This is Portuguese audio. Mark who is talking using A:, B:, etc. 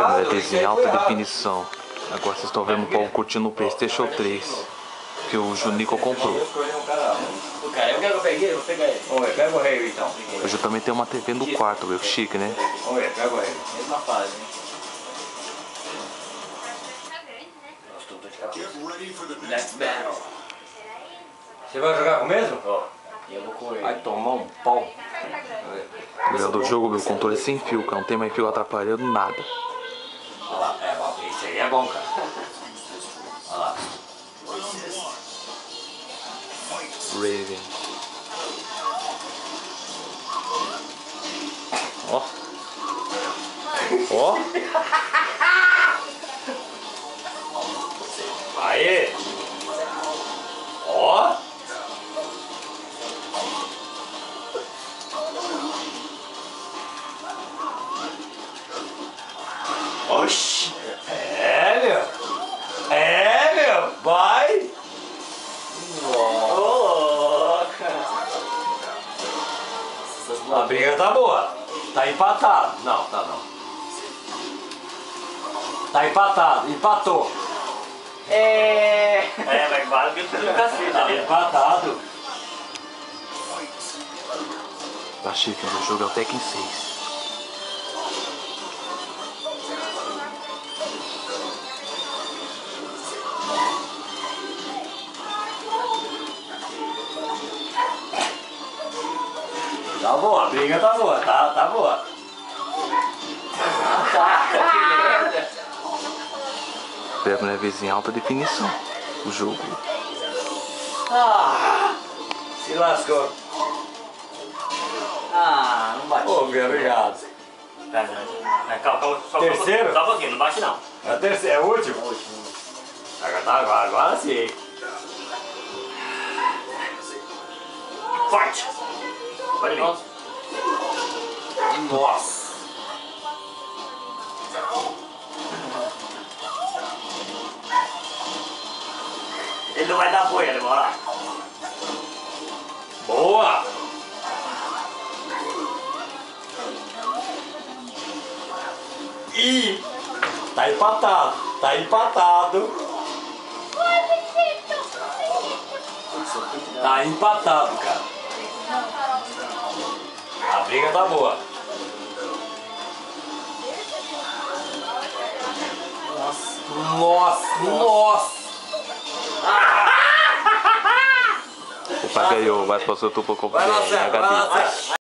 A: Câmera TV em alta definição. Agora vocês estão vendo o povo curtindo o PlayStation 3 que o Junico comprou.
B: O cara, eu quero que eu peguei, eu vou pegar ele.
C: Oi, pega o rei então.
A: Hoje eu também tenho uma TV no quarto, meu, chique, né?
C: Oi, pega o rei.
B: Mesma fase, né? Next battle.
C: Você vai jogar com o mesmo?
B: Ó, eu vou correr.
C: Vai tomar um pau.
A: Melhor do jogo, meu controle sem fio, cara. Não tem mais fio atrapalhando nada.
C: Olha lá, esse aí é bom, cara. Olha lá.
A: Raven. Ó. Ó.
C: Aê! Ó! Oxi! É, meu! Vai! A briga tá boa. Tá empatado. Não, tá não. Tá empatado. Empatou.
B: Mas vale que eu tô no cacete
C: Tá
B: ali.
C: empatado.
A: Tá chique, meu jogo é o Tekken 6.
C: Tá boa, a briga tá boa, tá boa.
A: Câmera TV em alta definição. O jogo.
C: Se lascou.
B: Não bate.
C: Ô, meu, obrigado.
B: Calma, só
C: Terceiro?
B: Só um pouquinho, não bate não.
C: É o terceiro, é o último? Agora sim.
B: Forte! Pode vir.
C: Nossa.
B: Ele não vai dar boia, ele vai lá.
C: Boa! Ih! Tá empatado, tá empatado. Tá empatado, cara. A briga tá boa. Nossa!
A: O pai ganhou, mas passou tu por
C: Vai lá,
A: comprar
C: Zé, vai lá, Zé.